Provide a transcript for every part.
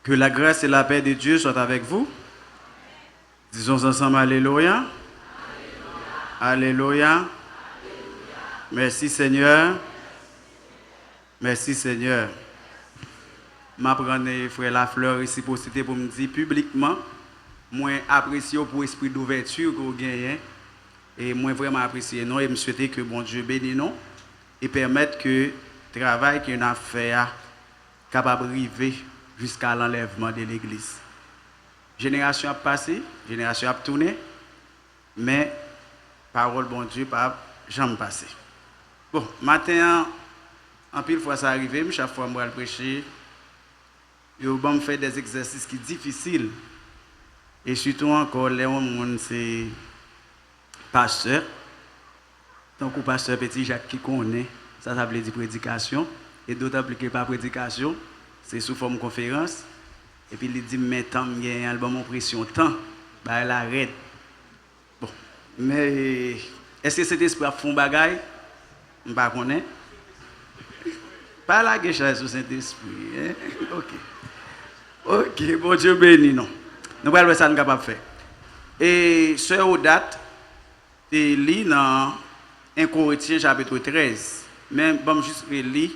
Que la grâce et la paix de Dieu soient avec vous. Disons ensemble Alléluia. Alléluia. Merci Seigneur. Merci Seigneur. Je prends frère Lafleur ici pour citer pour me dire publiquement, moi apprécie pour l'esprit d'ouverture que vous gagnez. Et moi vraiment apprécié non et me souhaiter que bon Dieu bénisse nous et permette que le travail qu'on a fait capable d'arriver jusqu'à l'enlèvement de l'église. Génération a passé, génération a tourné, mais parole bon Dieu pas jamais passé. Bon, matin en pile fois ça arrive, chaque fois moi le prêcher, yo bon faire des exercices qui difficiles et surtout encore les gens c'est pasteur. Tant que pasteur petit Jacques qui connaît, ça veut dire prédication et d'autres plus que pas prédication. C'est sous forme de conférence. Et puis il dit, mais tant qu'il y a un album en pression, tant, bah, elle arrête. Bon. Mais est-ce que cet esprit a fait un bagage? Je ne connais pas. Pas la guécha sur cet esprit. Hein? Ok, bon Dieu béni, non. Nous allons voir ça nous capable de faire. Et ce date, tu lis dans 1 Corinthiens chapitre 13. Mais bon, juste lire.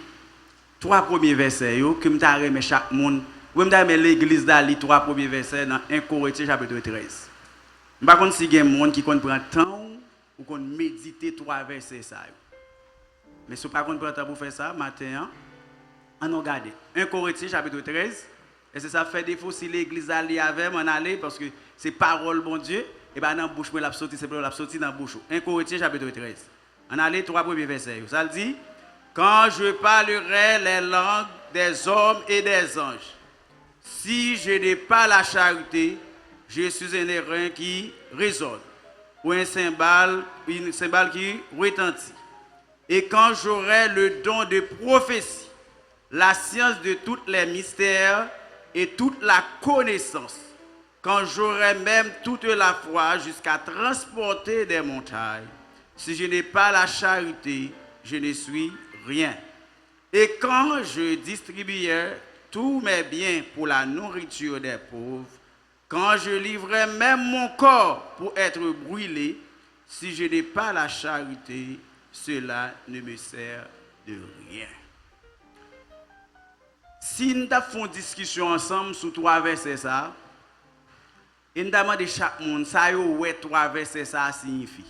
3 premiers versets que je remet chaque monde. Je remet l'église d'Ali 3 premiers versets dans 1 Corinthiens chapitre 13. Je ne sais pas si il y a des gens qui prennent temps ou qui méditer 3 versets. Mais si vous ne prenez pas temps pour faire ça, matin, on regarde. 1 Corinthiens chapitre 13. Et ça fait défaut si l'église d'Ali avait, on allait parce que c'est parole bon Dieu. Et bien dans la bouche, la sortie, c'est pour la sortie dans la bouche. 1 Corinthiens chapitre 13. On allait 3 premiers versets. Ça le dit. Quand je parlerai les langues des hommes et des anges, si je n'ai pas la charité, je suis un airain qui résonne, ou un cymbale qui retentit. Et quand j'aurai le don de prophétie, la science de tous les mystères et toute la connaissance, quand j'aurai même toute la foi jusqu'à transporter des montagnes, si je n'ai pas la charité, je ne suis rien. Et quand je distribuais tous mes biens pour la nourriture des pauvres, quand je livrais même mon corps pour être brûlé, si je n'ai pas la charité, cela ne me sert de rien. Si nous avons une discussion ensemble sur 3 versets, ça, et nous demandons chaque monde, ça y est, 3 versets, ça signifie.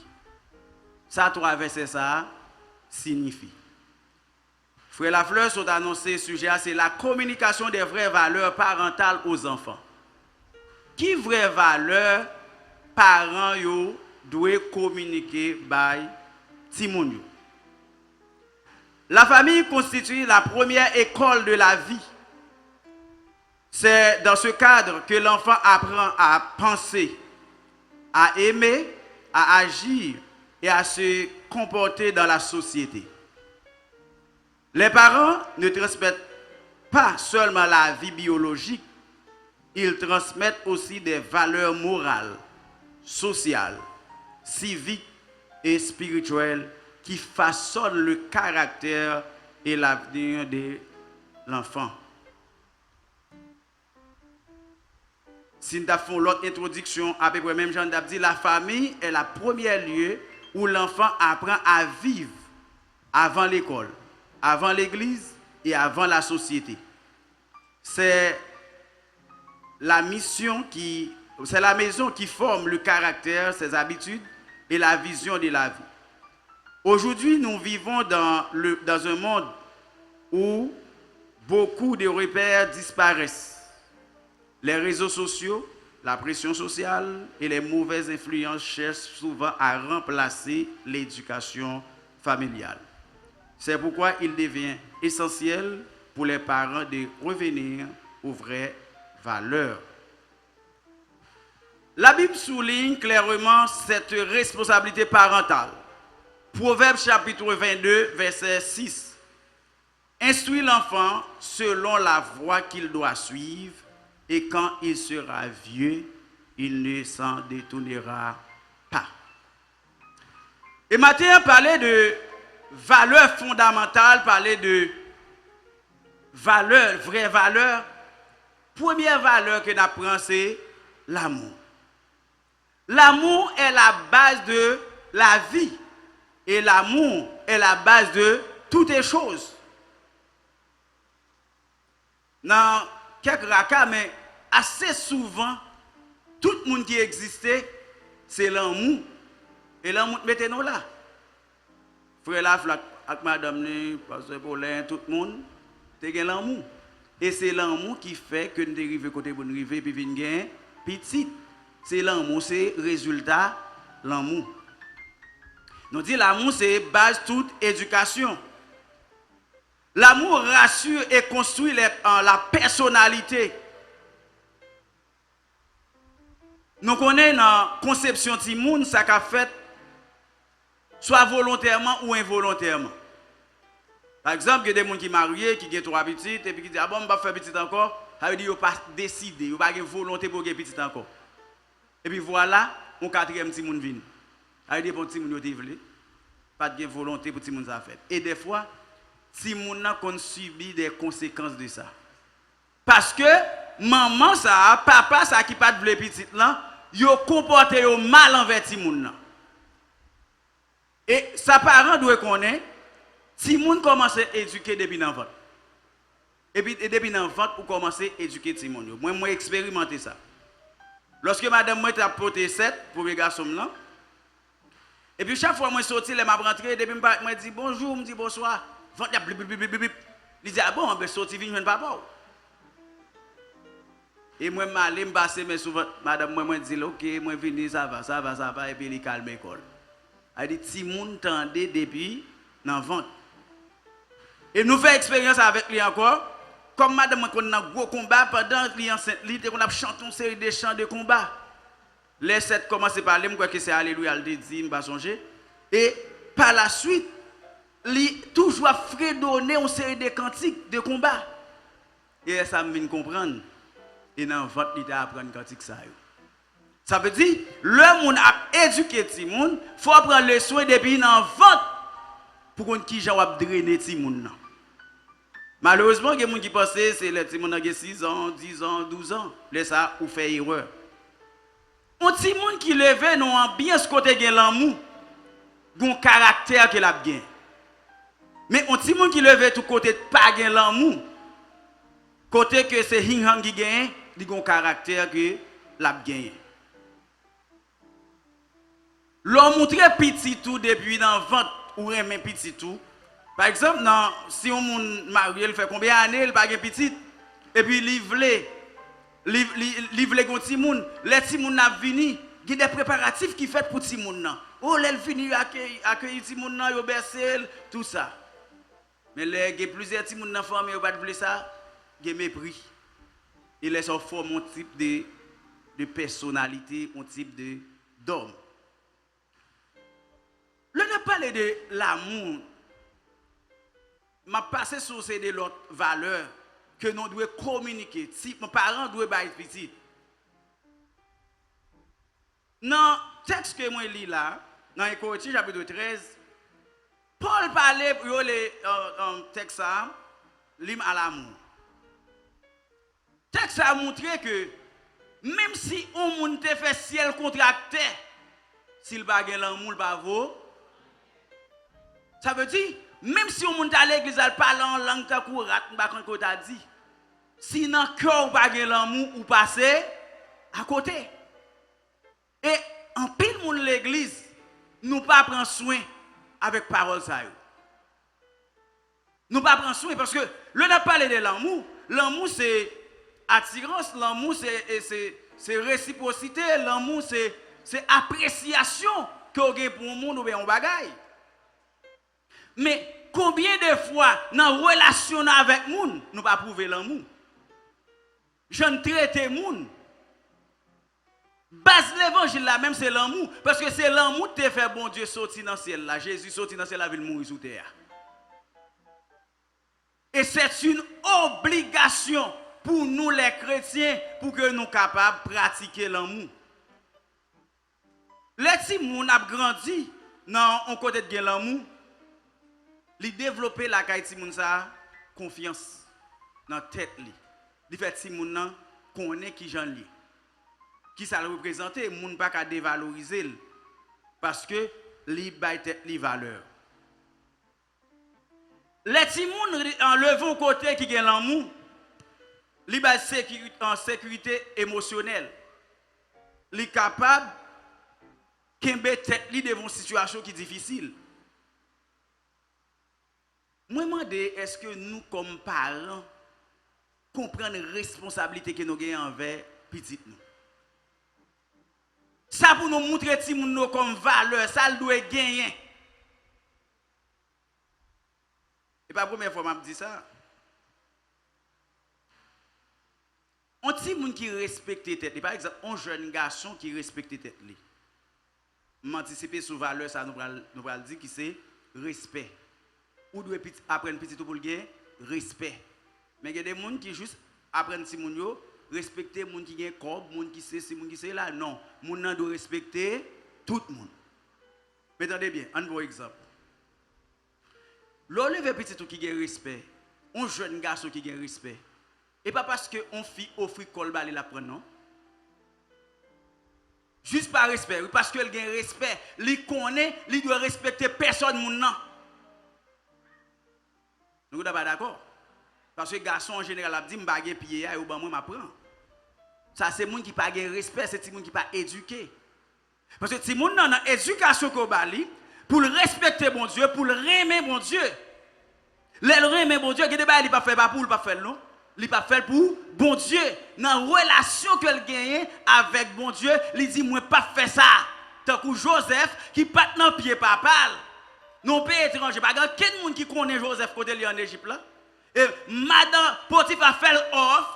Ça, 3 versets, ça signifie. Frère Lafleur, sont annoncé le sujet, c'est la communication des vraies valeurs parentales aux enfants. Qui vraies valeurs parents doivent communiquer by Timoun? La famille constitue la première école de la vie. C'est dans ce cadre que l'enfant apprend à penser, à aimer, à agir et à se comporter dans la société. Les parents ne transmettent pas seulement la vie biologique, ils transmettent aussi des valeurs morales, sociales, civiques et spirituelles qui façonnent le caractère et l'avenir de l'enfant. Si nous avons l'autre introduction, à peu près même Jean dit, la famille est le premier lieu où l'enfant apprend à vivre avant l'école, avant l'église et avant la société. C'est la maison qui forme le caractère, ses habitudes et la vision de la vie. Aujourd'hui, nous vivons dans un monde où beaucoup de repères disparaissent. Les réseaux sociaux, la pression sociale et les mauvaises influences cherchent souvent à remplacer l'éducation familiale. C'est pourquoi il devient essentiel pour les parents de revenir aux vraies valeurs. La Bible souligne clairement cette responsabilité parentale. Proverbe chapitre 22, verset 6. Instruis l'enfant selon la voie qu'il doit suivre, et quand il sera vieux, il ne s'en détournera pas. Et Matthieu parlait de valeurs fondamentales, parlait de valeurs, vraies valeurs. première valeur que nous apprenons, c'est l'amour. L'amour est la base de la vie. Et l'amour est la base de toutes les choses. Dans quelques rakas, mais assez souvent, tout le monde qui existait, c'est l'amour. Et l'amour, mettez-nous là. Frère la flaque, avec madame, pasteur Paulin, tout le monde, c'est l'amour. Et c'est l'amour qui fait que nous arrivons côté bon rive puis vinn gain petit. C'est l'amour, c'est résultat l'amour. Nous dit l'amour c'est base toute éducation. L'amour rassure et construit la personnalité. Nous connaissons dans la conception de monde ça qu'a fait soit volontairement ou involontairement. Par exemple, il y a des gens qui sont mariés, qui ont 3 petites, et puis qui disent, ah bon, je vais faire petite encore. Ça veut dire qu'ils n'ont pas décidé, ils n'ont pas de volonté pour faire petite encore. Et puis voilà, un 4e petit monde vient. Ça veut dire que petit monde ont pas de volonté pour petit monde ça fait. Et des fois, petit monde a subi des conséquences de ça. Parce que maman ça, papa ça qui pas de petite là, ils ont comporté mal envers petit monde. Et sa parent doit connaître. Si moun commence à éduquer depuis l'enfant, et puis depuis l'enfant, pour commencer à éduquer les gens. Moi, j'ai expérimenté ça. Lorsque madame moi t'a porté 7 pour les garçons là, et puis chaque fois que je sorti, je m'a rentré, depuis je dis bonjour, je dis bonsoir, il dit ah bon, je sorti, je viens papa. Et moi, je suis passé, mais souvent, madame moi dit ok, moi venu, ça va, et puis il calme l'école. Elle dit si moun tendait depuis l'enfant. Et nous faisons expérience avec lui encore. Comme madame, on a un gros combat pendant qu'il enceinte, on a chanté une série de chants de combat. Les 7 commencent à parler, je crois que c'est Alléluia, elle dit, je ne vais pas changer. Et par la suite, il toujours fredonné une série de cantiques de combat. Et ça me vient comprendre. Et dans le vote, il a appris une cantique ça. Ça veut dire, le monde a éduqué le monde, il faut prendre le soin depuis dans le vote pour qu'on qui va drainer le monde. Malheureusement, il y a des gens qui pensent que c'est les gens qui ont 6 ans, 10 ans, 12 ans. Là, ça, ou fait erreur. Un petit monde qui lève non bien ce côté de l'amour, un caractère qu'il a bien. Mais un petit monde qui lève tout côté pas de l'amour, côté que c'est hing qui gagne, il a un caractère que l'a bien. L'homme montre petit tout depuis dans le ventre ou même petit tout. Par exemple, si on marié, il fait combien d'années, il n'a pas de petit, et puis il veut les petits moun, les petits moun n'a vini, il y a des préparatifs qui fait pour petits moun. Oh, les vini accueillir petits moun nan, yo bercé, tout ça. Mais les il y a plusieurs petits moun dans famille, yo pas de ça, il y a mépris. Il laisse en forme un type de personnalité, un type d'homme. Le n'a parlé de l'amour. M'a passé sur ces de l'autre valeur que nous devons communiquer. Si mes parents doivent être petits. Dans le texte que moi lis là, dans Corinthiens chapitre 13, Paul parlait pour le texte l'hymne à l'amour. Le texte a montré que même si on monde te fait ciel contracté, s'il pas gagne l'amour, il pas vaut. Ça veut dire même si on monte à l'église, elle parle en langue ta courate, pas qu'on t'a dit. Si dans cœur pas gagne l'amour ou passer à côté. Et en pile monde l'église, nous pas prendre soin avec parole ça. Nous pas prendre soin parce que le n'a parlé de l'amour, l'amour c'est attirance, l'amour c'est réciprocité, l'amour c'est appréciation que vous avez pour le monde ou bien un bagaille. Mais combien de fois dans la relation avec les gens, nous ne pas prouver l'amour? Je ne traite les gens. Base l'évangile là même c'est l'amour. Parce que c'est l'amour qui te fait bon Dieu sortir dans le ciel là. Jésus sorti dans le ciel, la ville mourir sous terre. Et c'est une obligation pour nous les chrétiens pour que nous soyons capables de pratiquer l'amour. Les petits gens ont grandi dans un côté de l'amour. Li développer la caille ti moun sa confiance dans tête li. Li fait ti moun nan connaît qui j'en lis. Qui ça le représente, moun pas qu'à dévaloriser parce que li bay tête li valeur. Les petits moun en levant côté qui gen l'amour, li bay en sécurité émotionnelle. Li capable kembe tête li devant situation qui difficile. Moi demande est-ce que nous comme parents comprenons la responsabilité que nous avons envers petit nous. Ça pour nous montrer ti moun nous comme valeur, ça doit gagner. Et pas la première fois que je dis ça. Un petit moun qui respecte tête, par exemple, un jeune garçon qui respecte tête li. M'anticiper sur valeur ça nous va dire qui c'est respect. Ou doit apprendre petit tout pour le gagner respect. Mais il y a des gens qui juste apprennent si moun yo respecter moun qui gagne corps, moun qui c'est si moun qui c'est là non, moun nan doit respecter tout le monde. Mais attendez bien, un bon exemple. L'enlever petit tout qui gagne respect, un jeune garçon qui gagne respect. Et pas parce que on fille offre col balé la prendre non. Juste par respect, parce qu'elle gagne respect, il connaît, il doit respecter personne moun nan. Nous sommes pas d'accord. Parce que les garçons en général a dit que je ne vais pas et moi m'apprend. Ça c'est gens qui pas de respect, c'est des gens qui pas éduqué. Parce que si gens dans l'éducation qu'on bali pour respecter bon Dieu, pour aimer bon Dieu. Aimer bon Dieu, il ne pas faire pas pour pas faire non. Il pas faire pour bon Dieu. Dans la relation qu'elle gagne avec bon Dieu, il dit moi pas faire ça. Tant que Joseph qui pas dans pied papa. Non pays étranger, pas grand quel monde qui connaît Joseph côté lui en Égypte là. Et madame Potiphar fait off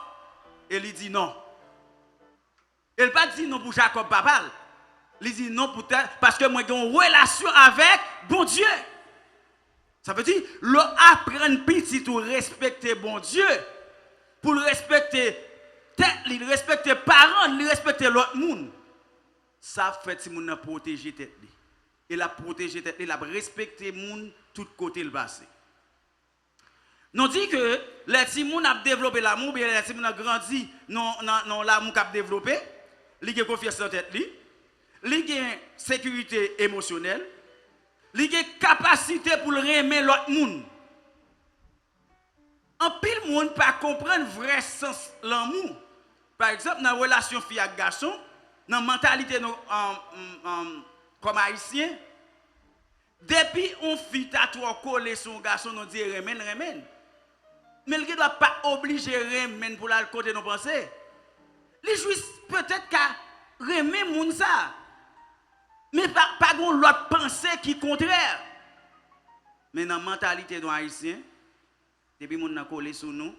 et il dit non. Il pas dit non pour Jacob papa. Il dit non pour parce que moi j'ai une relation avec bon Dieu. Ça veut dire le apprendre petit ou respecter bon Dieu pour le respecter tête, il respecter parents, il respecter l'autre monde. Ça fait si moun protéger tête li. Il a protégé tête, il a respecté moun tout côté le passé. Nous dit que les petits moun a développé l'amour, bien les petits moun a grandi non l'amour qu'a développé, li gen confiance en tête li, li gen sécurité émotionnelle, li gen capacité pour aimer l'autre moun. En pile moun pas comprendre vrai sens l'amour. Par exemple dans relation fille avec garçon, dans mentalité comme haïtien, depuis on fit à toi coller son garçon, on dit remen. Mais il ne doit pas obliger remen pour la côté nos pensées. Les juifs peut-être qu'à remen moun ça. Mais pas l'autre pensée qui est contraire. Mais dans la mentalité de haïtien, depuis moun n'a collé sur nous,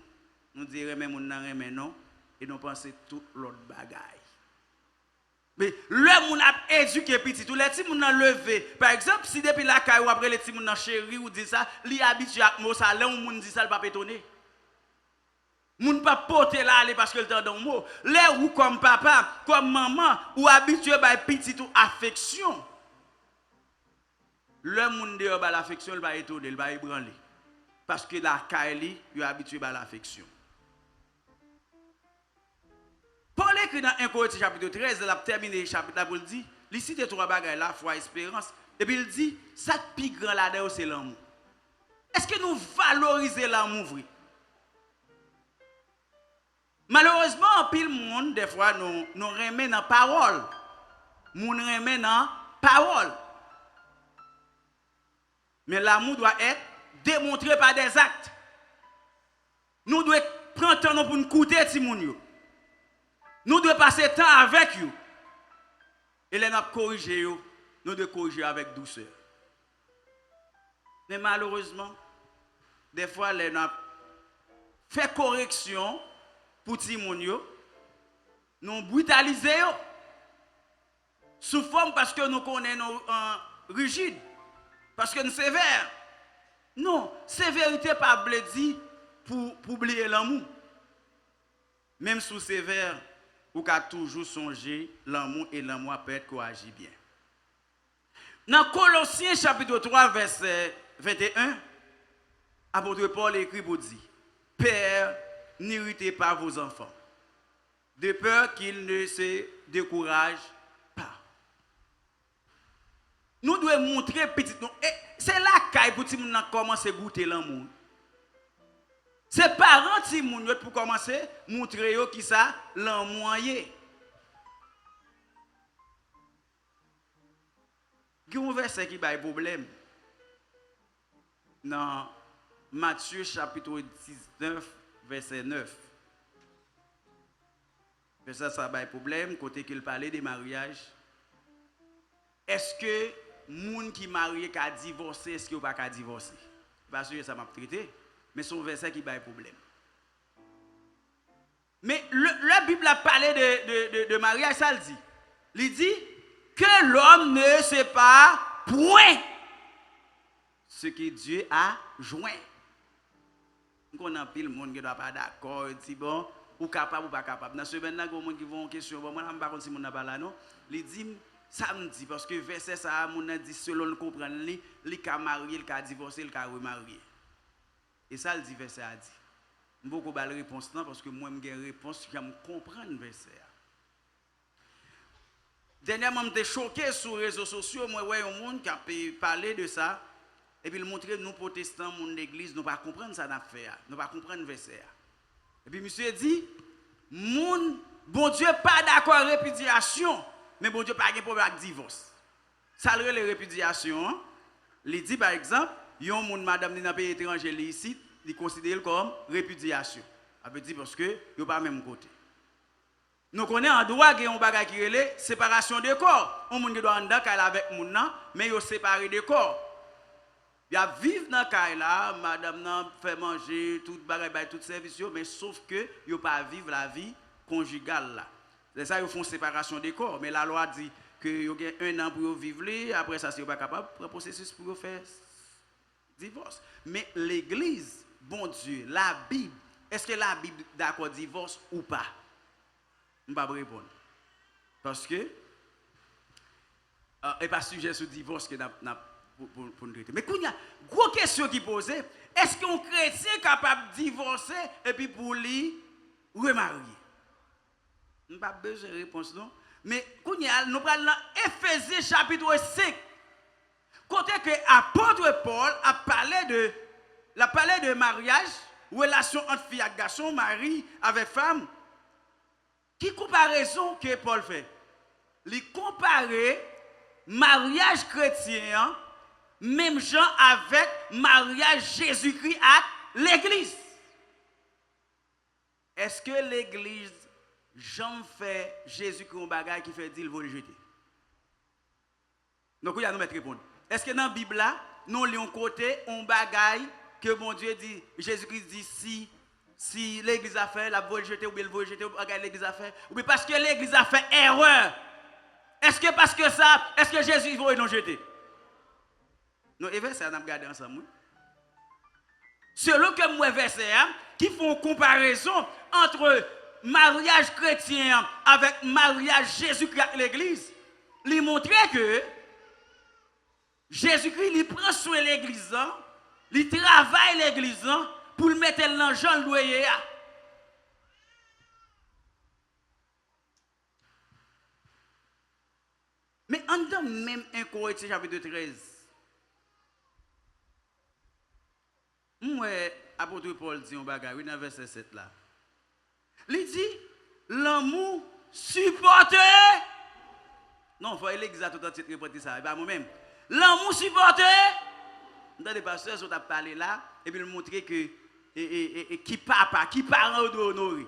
nous dit remen moun n'a remen non et nous pensons tout l'autre bagaille. Mais le moun a éduqué petit, tous les petits moun a levé. Par exemple, si depuis la caille ou après les petits moun a chéri ou dit ça, li habitué à mot ça, là où moun dit ça, il pas étonné. Moun pas porter là aller parce que le temps dans mot. Là où comme papa, comme maman, ou habitué à petit ou affection. Le moun de ba l'affection, il va étonner, il va ébranler. Parce que la caille il est habitué à l'affection. Paul écrit dans 1 Corinthiens chapitre 13, il a terminé le chapitre là pour le dire, il cite trois bagages là, foi, espérance, et puis il dit, ça plus grand là-dedans c'est l'amour. Est-ce que nous valorisons l'amour vrai? Malheureusement, en pile monde, des fois, nous remet dans la parole. Nous remet dans la parole. Mais l'amour doit être démontré par des actes. Nous devons prendre temps pour nous écouter Timounio. Nous devons passer temps avec eux. Et les nous corriger, nous devons corriger avec douceur. Mais malheureusement, des fois, les nous fait correction pour Timounio. Nous brutaliser sous forme parce que nous connaissons rigide, parce que nous sommes sévères. Non, sévérité pas dit pour oublier l'amour. Même sous sévère, vous pouvez toujours songer l'amour et l'amour peut être coagit bien. Dans Colossiens chapitre 3, verset 21, apôtre Paul écrit pour dire, Père, n'irritez pas vos enfants. de peur qu'il ne se décourage pas. Nous devons montrer petit nous. C'est là qu'il pour nous commencer à goûter l'amour. C'est parents qui pour commencer à montrer qui ça l'amour. Il y a un verset qui a un problème. Dans Matthieu chapitre 19, verset 9. Ça a un problème, côté qu'il parlait des mariages. Est-ce que les gens qui sont mariés qui divorcé, est-ce qu'ils ne pas divorcer? Parce que ça m'a traité, mais c'est un verset qui a un problème. Mais la Bible a parlé de mariage, ça le dit. Il dit que l'homme ne sait pas point ce que Dieu a joint. On a pile monde qui ne doit pas d'accord, dit bon, ou capable ou pas capable. Dans ce moment-là, il y a des gens qui vont en question, bon, moi, je ne sais pas si on a pas là, non. Il dit, samedi, parce que verset ça, on a dit, selon le comprendre, il a marié, il a divorcé, il a remarié. Et ça, le dit, verset a dit. Je ne vais pas de réponse, parce que moi, j'ai une réponse, je comprends le verset. Dernièrement, j'étais choqué sur les réseaux sociaux, moi, ouais, un monde qui a parlé de ça. Et puis, il montrait nous, protestants, mon église, nous ne pas comprendre ça d'affaire, nous ne pas comprendre le verset. Et puis, monsieur dit, bon Dieu pas d'accord avec répudiation, mais bon Dieu pas de problème avec divorce. Ça le les répudiations. Hein? Il dit, par exemple, yon moun madame dans pays étranger ici, il considère comme répudiation. Ça veut dire parce que yon pas même côté. Nous connaissons en droit qu'il y a un bagage qui est séparation des corps. On moun qui doit en dedans avec moun nan, mais yon séparé des corps. Il y a vivre dans le là, madame nan fait manger, tout bagage, tout service, mais sauf que il pas vivre la vie conjugale là. C'est ça ils font séparation des corps, mais la loi dit que il y a 1 an pour vivre là, après ça c'est pas capable de processus pour faire divorce. Mais l'église, bon Dieu, la Bible, est-ce que la Bible d'accord divorce ou pas? Je ne vais pas répondre. Parce que et pas sujet sur divorce que pour nous traiter. Mais quand il y a une grosse question qui pose, est-ce qu'un chrétien est capable de divorcer et puis pour lui remarier? Je n'ai pas besoin de réponse, non? Mais quand il y a, nous prenons dans Éphésiens chapitre 5, côté que l'apôtre Paul a parlé de mariage, relation entre fille et garçon, mari avec femme. Qui comparaison que Paul fait? Il compare mariage chrétien, même gens avec mariage Jésus-Christ à l'église. Est-ce que l'église, j'en fait Jésus-Christ un bagage qui fait dire qu'il va le jeter? Donc, il y a nous mettre répondre. Est-ce que dans la Bible, là, nous lisons côté un bagage que mon Dieu dit, Jésus-Christ dit si l'église a fait, la va le jeter, ou bien il va le jeter, ou bien l'église a fait, ou bien parce que l'église a fait erreur. Est-ce que parce que ça, est-ce que Jésus va le jeter? Nous, et verset, on a regardé ensemble. Selon que moi, verset, qui font comparaison entre mariage chrétien avec mariage Jésus-Christ avec l'église, lui montrer que Jésus-Christ, il prend soin de l'église, il travaille l'église pour le mettre dans le genre loyer. Mais en dedans même 1 Corinthiens chapitre 13, moi, apôtre Paul dit un bagage, oui, dans verset 7 là. Il dit, l'amour supporte. Non, il faut l'église à tout entier répéter ça, pas moi-même. L'amour supporte. Dans les pasteurs, on a parlé là, et puis il montrer que qui papa, qui parent doit honorer.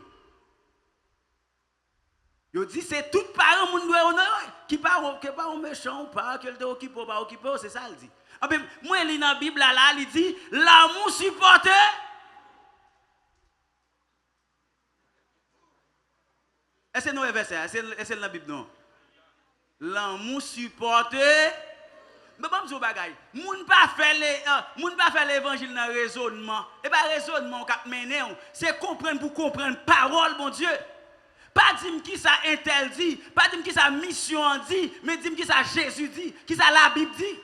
Il dit, c'est tout parent qui doit honorer. Qui parent méchant ou pas, qui doit occuper ou pas occuper, c'est ça, il dit. Moi, il lis dans la Bible, là, il dit, l'amour supporte. Est-ce que nous avons verset? Est-ce que dans la Bible, non? L'amour supporte. Mais bon, je bagaille. Moun pas faire l'évangile dans le raisonnement. Et pas raisonnement qu'on mener, c'est comprendre pour comprendre parole, mon Dieu. Pas dire qui ça interdit, pas dire qui ça mission dit, mais dire qui ça Jésus dit, qui ça la Bible dit.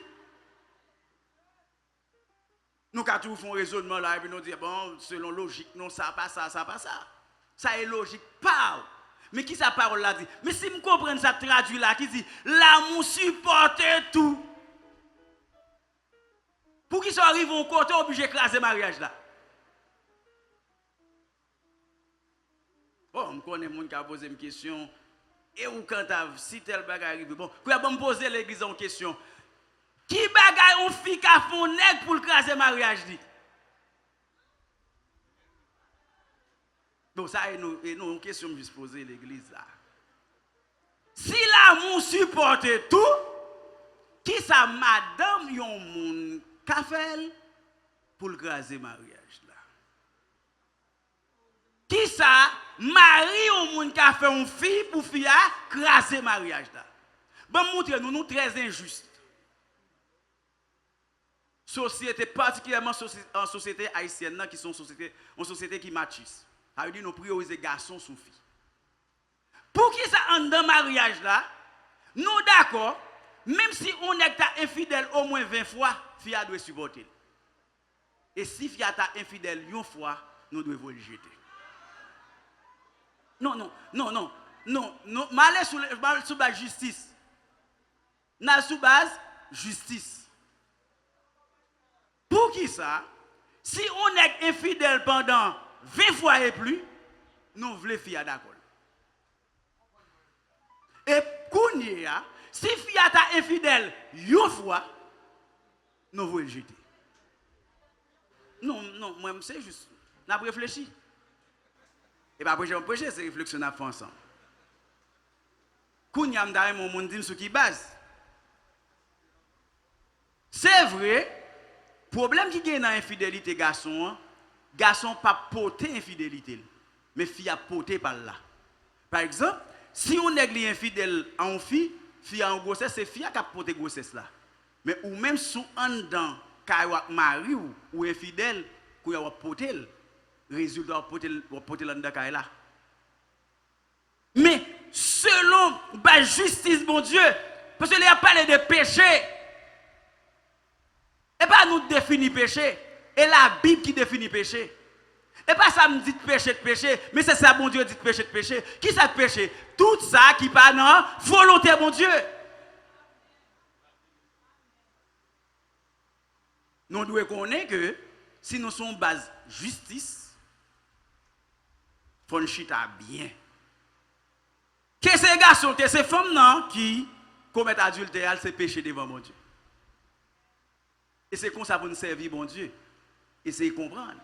Nous quand nous faisons raisonnement là et puis nous disons bon selon logique non ça pas ça, ça pas ça. Ça est logique pas. Mais qui sa parole là dit? Mais si je comprends ça traduit là, qui dit l'amour supporte tout. Pour qu'ils arrivent au côté obligé d'écraser le mariage là. Bon, je connais des gens qui ont posé une question. Et où quand si tel bagage arrive, bon, quand on me poser l'église en question, qui bagage on fille qui a fait nègre pour écraser le mariage dit? Donc ça, et nous une question que je poser l'église là. Si l'amour supporte tout, qui ça madame yon moun ka fait pour écraser le mariage là? Qui ça mari yon moun ka fait une fille pour fille à écraser le mariage là? Bon montrer nous très injustes. Société particulièrement en société haïtienne qui sont une société qui machiste. Ça veut dire nous prioriser garçons sous filles. Pour qui ça en dans mariage là, nous d'accord, même si on est infidèle au moins 20 fois, fille doit supporter. Et si fille est infidèle une fois, nous devons le jeter. Non, malais sous base justice. N'a sous base justice. Pour qui ça? Si on est infidèle pendant 20 fois et plus, nous voulons faire d'accord. Et Kounia, si fille est infidèle une fois, nous voulons le jeter. Non, moi, c'est juste. Nous avons réfléchi. Et puis après, j'ai prêché ces réflexions à faire ensemble. Kounia, m'dare mon monde dit sur qui base. C'est vrai. Problème qui gagne dans l'infidélité garçon pas porter infidélité mais fille a porter par là. Par exemple, si on est infidèle en fille en grossesse c'est fille qui a porter grossesse là. Mais ou même sous en dedans kay mari ou infidèle qu'on a porter résultat porter là dedans kay là. Mais selon la justice bon Dieu parce qu'il a parlé de péché. Et pas nous définir péché. Et la Bible qui définit péché. Et pas ça me dit péché de péché. Mais c'est ça, bon Dieu, dit péché de péché. Qui ça péché? Tout ça qui pas dans volonté, bon Dieu. Nous devons connaître que si nous sommes base justice, il faut nous chita bien. Que ces garçons, que ces femmes qui commettent adultère, c'est péché devant mon Dieu. Et c'est comme ça pour nous servir, bon Dieu. Essayez de comprendre.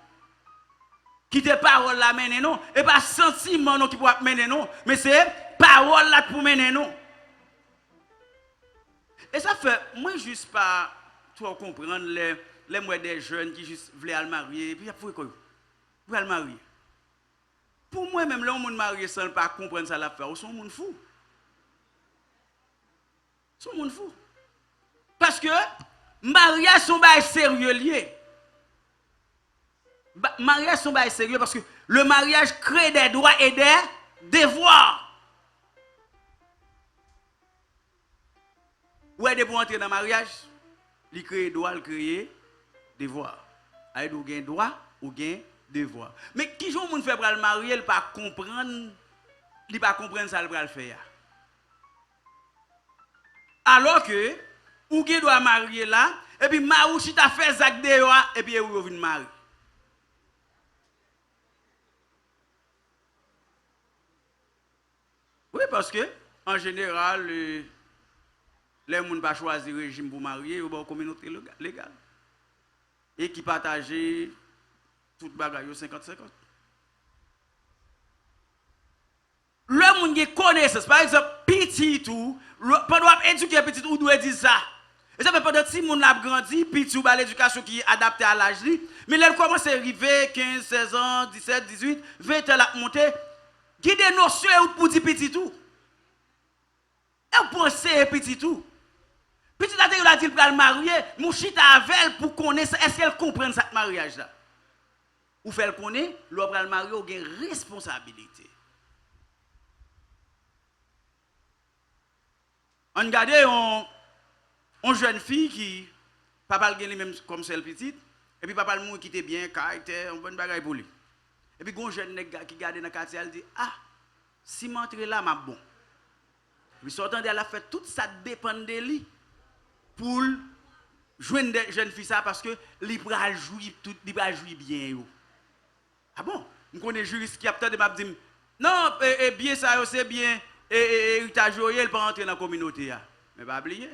Quittez parole là, mener non. Et pas sentiment non qui peut mener non. Mais c'est parole là pour mener non. Et ça fait, moi, juste pas trop comprendre les moi des jeunes qui juste voulaient le marier. Et puis, pour quoi? Pour le marier. Pour moi, même là, on marié sans pas comprendre ça l'affaire. Ils sont monde fou. Ils sont monde fou. Parce que, mariage sont pas sérieux lié. Mariage sont pas sérieux parce que le mariage crée des droits et des devoirs. Où est-ce pour entrer dans le mariage? Il crée droit, il crée devoir. Il y a un droit ou un devoir. Mais qui joue moun fait pour le marier, il pas comprendre, il pas comprendre ça il va le faire. Alors que ou qui doit marier là et puis Maouchi t'a fait zak de et puis ou vient marier. Oui parce que en général les gens pas choisir régime pour marier ou une communauté légale et qui partager toute bagaille 50-50. Le monde qui connaît ça, par exemple, petit tout, pendant éduquer petit ou doit dire ça. Et ça fait pendant que si moun a grandi, petit ou l'éducation qui est adaptée à l'âge mais là commence à arriver 15, 16 ans, 17, 18, 20 ans à monter, qui des notions pour dire petit tout. Et pour penser petit tout. Petit là il a dit pour le marier, mon chita avec pour connaître est-ce qu'elle comprend ce mariage là. Ou fait le connaître, l'homme pour le marier a une responsabilité. On regarde une jeune fille qui papa le même comme celle petite et puis papa le qui était bien caractère un bon bagaille pour lui. Et puis un jeune nèg qui garde dans quartier elle dit ah Si m'entre là, m'a bon. Puis sortant de la fait tout ça dépend de lui pour joindre des jeunes filles ça parce que li pral jouir tout, li pral jouir bien yo. Ah bon? On connaît juriste qui a peut-être m'a dit non, bien ça c'est bien héritage il pas entrer dans la communauté mais pas oublier.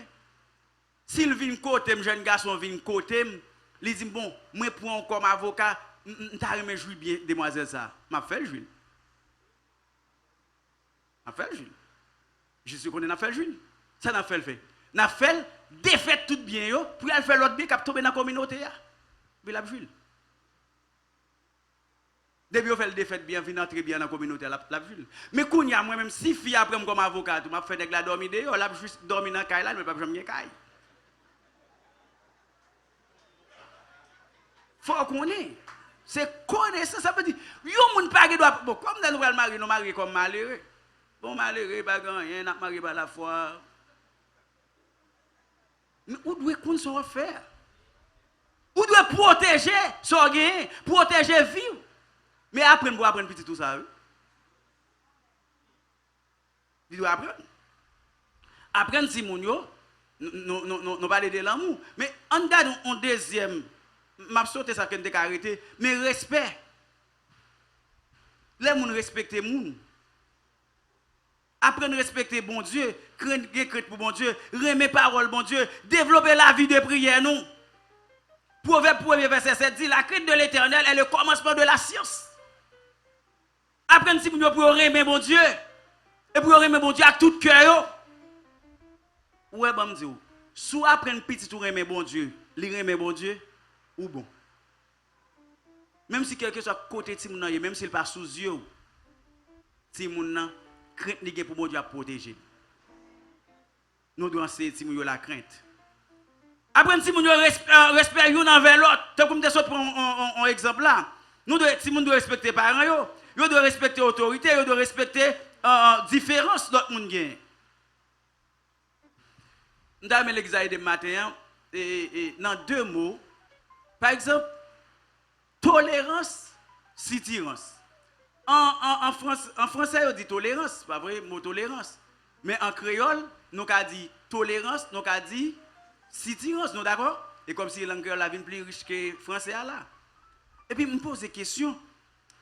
S'il vient côté jeune garçon vient côté, il dit bon, moi prends comme avocat, m'ta remet jouir bien demoiselle ça. M'a fait le jouir. M'a fait le jouir. Je suis qu'on a fait le jouir. Ça n'a fait le fait. N'a fait défaite tout bien yo pour aller faire l'autre bien qui tomber dans la communauté ya. Puis la jouir. Depuis on fait le défaite bien, vient entrer bien dans la communauté la jouir. Mais kounya moi même si fille après comme avocat, m'a fait nèg la dormir dehors, la juste dormir dans caille là mais pas jamais caille. Faut qu'on ait. C'est connaissance, ça veut dire, yo moun pa ge doit bon comme nous va marier, nous marier comme malheureux. Bon malheureux pas rien, n'a marié par la foi. Mais où doit qu'on s'en faire? Où doit protéger son gain, protéger vie. Mais après on doit apprendre petit tout ça. Il doit apprendre. Apprendre si moun yo nous parler de l'amour, mais on garde un deuxième m'a sauté ça que nous arrêté mais respect les moun respecter moun apprendre respecter bon Dieu craindre pour bon Dieu remettre parole bon Dieu développer la vie de prière nous Proverbe 1er verset 7 dit la crainte de l'Éternel est le commencement de la science apprendre si moun pour remettre bon Dieu et pour remettre bon Dieu avec tout cœur ouais bon me dit soit apprendre petit pour remettre bon Dieu li remettre bon Dieu ou bon. Même si quelque soit côté ti moun même s'il pas sous yeux ti moun nan crainte li pour bon Dieu à protéger. Nous devons enseigner ti moun la crainte. Après ti moun respect yon envers l'autre. Tant comme te sort prendre un exemple là. Nous devons ti moun doit respecter parents yo doit respecter autorité, yo doit respecter différence l'autre moun gen. M'ta met l'examen de matin et dans deux mots. Par exemple, tolérance, sitirance. En français, on dit tolérance, pas vrai, mot tolérance. Mais en créole, nous avons dit tolérance, nous avons dit sitirance, nous d'accord? Et comme si l'anglais la vie plus riche que le français là. Et puis, je me pose des questions.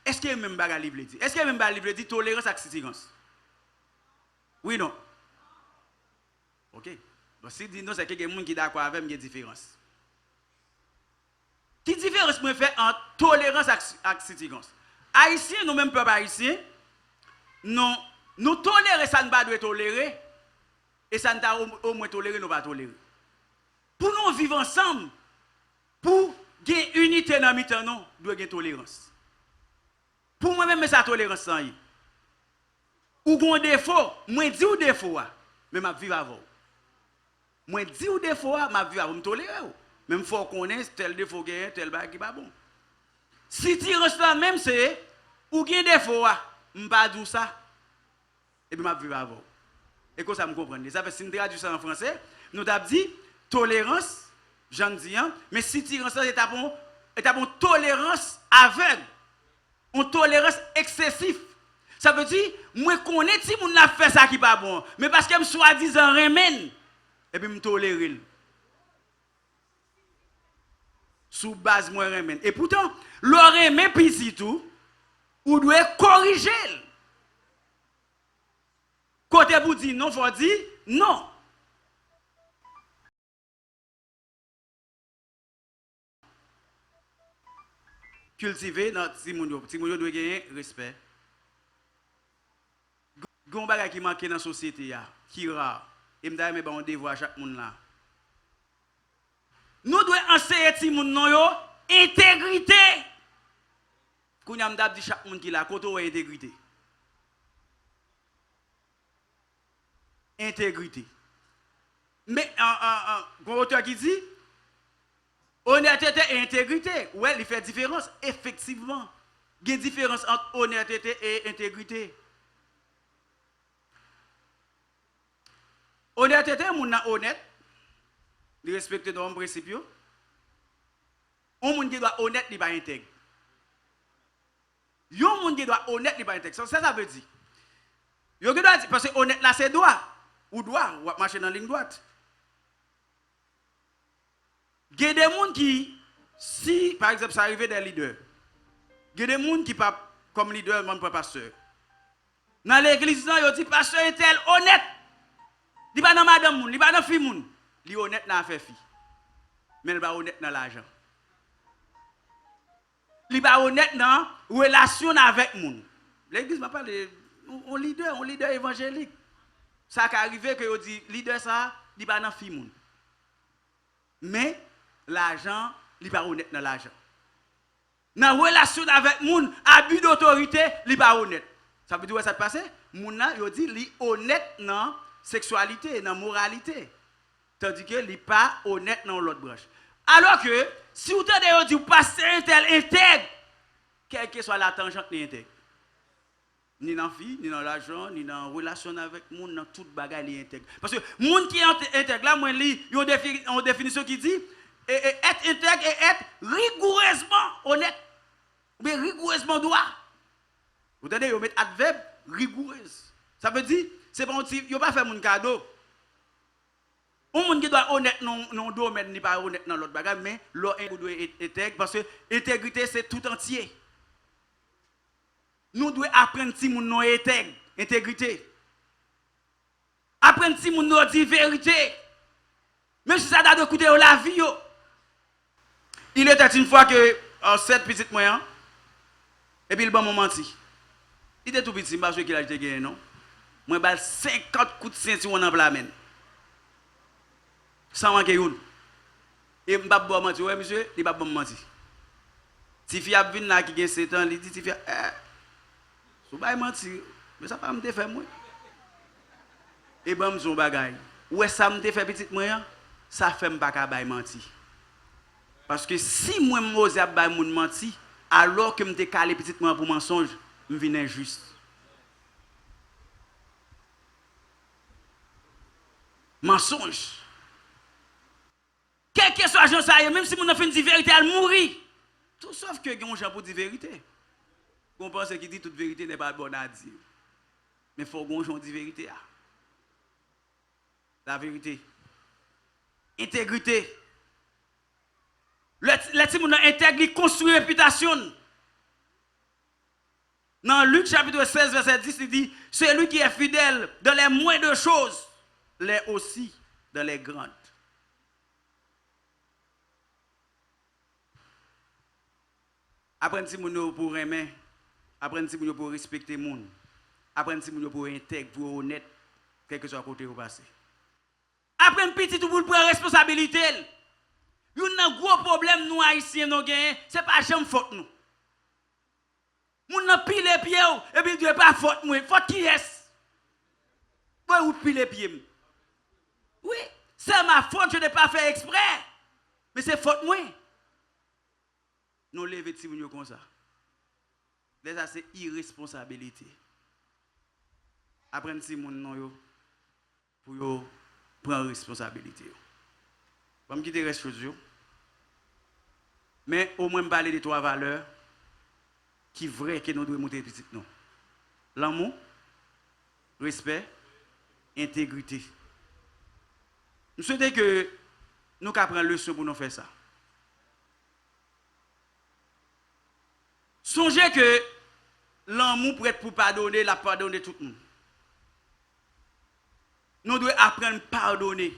Est-ce qu'il y a même bagarre libre dit? Est-ce qu'il y a même bagarre libre dit tolérance et sitirance? Oui, non? Ok. Donc, si dit non, c'est quelqu'un qui est d'accord avec moi, il y a une différence. Qui différence me fait entre tolérance et sitirance? Haïtiens, nous-mêmes, peuple haïtien, nous tolérons ça ne pas doit tolérer, et ça ne t'a au moins toléré, nous ne pas tolérer. Pour nous vivre ensemble, pour gagner unité dans le temps, nous devons gagner tolérance. Pour moi-même, c'est la tolérance sans y. Ou gon défaut, moi dis ou défaut, mais je vivre avant. Moi dis ou défaut, je vivre avant, je tolérer. Même faut qu'on ait tel défaut gain, tel bail qui pas bon. Si tu restes là même c'est ou gain défaut, m'pas dire ça. Et puis m'a vivre avant. Et que ça me comprendre. Ça fait si nous traduisons ça en français, nous avons dit tolérance, j'en dis mais si tu restes là c'est bon tolérance aveugle. Une tolérance excessive. Ça veut dire moi connais si moun n'a fait ça qui pas bon, mais parce que me soi-disant remène et puis me tolérer. Sous base moi remène. Et pourtant, l'aurait même petit tout, ou doit corriger. Côté vous dit non, faut dire non. Cultiver dans Timounio doit gagner respect. Gon bagay qui manque dans la société qui rare. Et m'da mais bon devoir chaque monde là. Nous devons enseigner ti moun non yo intégrité. Kounya m'da dit chaque monde qui la koto intégrité. Intégrité. Mais un auteur qui dit honnêteté et intégrité, ouais, il fait différence effectivement. Il y a une différence entre honnêteté et intégrité. Honnêteté, moun honnête, il respecte nos principes. Un monde qui doit honnête, il va intègre. Un monde qui doit honnête, il va intègre. Ça veut dire, Yo doit dire parce que honnête là c'est droit. Ou droit, ou marcher dans la ligne droite. Il y a des gens qui, si par exemple ça arrive des leaders, il y a des gens qui pas comme leader, même pas pasteur. Dans l'église, ils disent pasteur est tel honnête. Il pas dans madame moun, il pas dans fille moun. Il est honnête dans affaire fille. Mais il pas honnête dans l'argent. Il pas honnête dans relation avec moun. L'église m'a parlé un leader évangélique. Ça qui arrive que yo dit leader ça, il pas dans fille moun. Mais l'argent, il pas honnête dans l'argent. Dans relation avec moun, abus d'autorité, il pas honnête. Ça veut dire que ça passe? Moun nan yo dit li honnête dans sexualité, dans moralité. Tandis que li pas honnête dans l'autre branche. Alors que si vous tendez dit pasteur tel intègre, quelle que soit la tangente ni intègre. Ni dans la vie, ni dans l'argent, ni dans la relation avec le monde, dans toute bagaille, il intègre. Parce que le monde qui est intègre, là, moi, il y a une définition qui dit être intègre et être rigoureusement honnête. Ou bien rigoureusement droit. Vous entendez, vous mettez adverbe rigoureuse. Ça veut dire, c'est pas un petit, vous pas faire mon cadeau. Un monde qui doit être honnête dans le domaine, n'est pas honnête dans l'autre bagaille, mais l'autre doit être intègre, parce que l'intégrité, c'est tout entier. Nous devons apprendre si nous sommes intègres, intégrité. Apprendre si nous sommes dit vérité. Même si ça doit écouter la vie. Il était une fois que 7 petites moyens, et puis il m'a menti. Il était tout petit, parce qu'il a été gagné, non? Moi, j'ai 50 coups de ceinture en la main. Sans manquer une. Et je ne vais pas mentir, ouais, monsieur, il ne va pas mentir. Si fille a vu là qui a 7 ans, il dit, si fille, je ne vais pas mentir, mais ça ne va pas me faire moi. Et ben, je vais me ouais, ça me fait petit moyen, ça fait me pas mentir. Parce que si moi, je ne mentir, alors que je me calé petit moyen pour mensonge, je viens injuste. Mensonge. Quel que soit l'agent, ça, même si on a fait une vérité, elle mourit. Tout sauf que on gens pour dire vérité. On pense qu'il dit toute vérité n'est pas bonne à dire. Mais il faut qu'on dise vérité. La vérité. Intégrité. Les gens intègres construisent réputation. Dans Luc chapitre 16, verset 10, il dit, celui qui est fidèle dans les moindres choses, l'est aussi dans les grandes. Apprendre si vous pour aimer, apprendre si vous pour respecter les gens, apprendre si vous pour intègre, pour honnête, quel que soit le côté où vous passez. Apprendre petit tout pour prendre responsabilité. Il y a un gros problème, nous haïtiens, nous gagnons, ce n'est pas jamais faute nous. Nous avons pile les pieds, et puis Dieu n'est pas faute moi. Faute qui est-ce? Pourquoi vous pile les pieds? Oui, c'est ma faute, je n'ai pas fait exprès. Mais c'est faute moi. Nous levons si vous comme ça. Déjà, c'est irresponsabilité. Apprendre si vous pour prendre responsabilité. Je vais quitter les restes choses. Mais au moins, parler de trois valeurs qui sont vraies que nous devons monter petit nous. L'amour, respect, intégrité. Nous souhaitons que nous apprenions leçon pour nous faire ça. Songez que l'amour pour être pour pardonner, la pardonner tout le monde. Nous devons apprendre à pardonner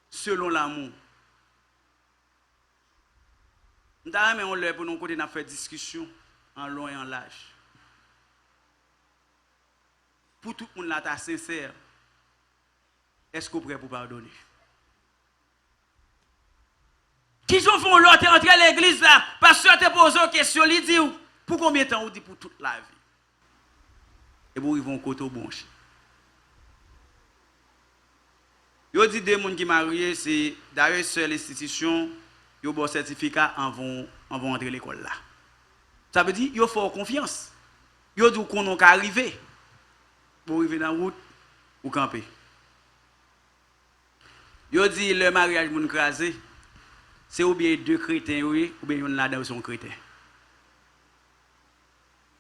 selon l'amour. Nous avons l'air pour nous côté faire discussion en long et en large. Pour tout le monde là, sincère, est-ce que vous êtes prêt pour pardonner? Qui sont font l'autre entre l'église là, parce que te pose une question, il dit pour combien de temps on dit pour toute la vie? Et vous ils vont côté au bon. Yo dit des gens qui mariés, c'est d'ailleurs seule institution, yo bon certificat en vont entrer l'école là. Ça veut dire yo faut confiance. Yo dit qu'on on arriver pour arriver dans la route ou camper. Yo dit le mariage moun crasé, c'est ou bien deux chrétiens oui, ou bien yon là-dedans sont chrétiens.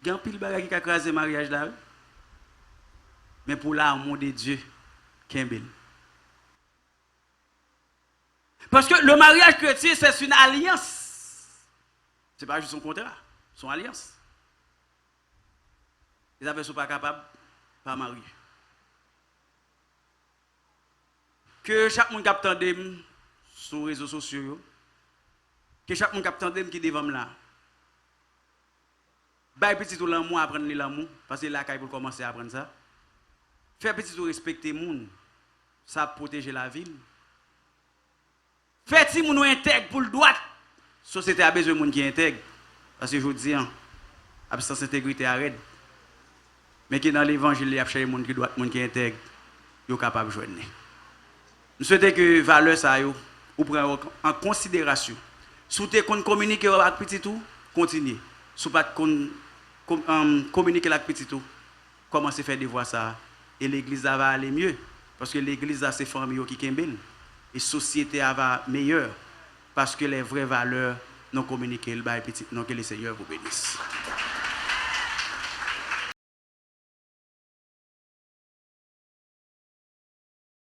Il y a un pile bagage qui a crasé le mariage là. mais pour l'amour de Dieu, Kimbel. Parce que le mariage chrétien, c'est une alliance. Ce n'est pas juste un contrat, c'est une alliance. Les affaires ne sont pas capables, pas marier. Que chaque monde qui attendem sur les réseaux sociaux, que chaque monde qui attendem qui devant là, bail petit tout l'amour, apprendre l'amour, parce que là, quand il commencer à apprendre ça, faire petit tout respecter le monde, ça protéger la ville. Faire si moun intègre pour le droit, la société a besoin de monde qui intègre. Parce que je vous dis, absence d'intégrité arrête. Mais qui dans l'évangile, il y a cherché monde qui doit, monde qui intègre, yo capable de joindre. Nous souhaitons que valeur ça yo ou prendre en considération. Si tu qu'on communiquer avec petit tout, continuez. Si pas communiquer avec petit tout, commencez à faire des voix ça et l'église va aller mieux parce que l'église a ses familles qui kembel et la société va meilleure parce que les vraies valeurs non communiquées le petit non que le Seigneur vous bénisse.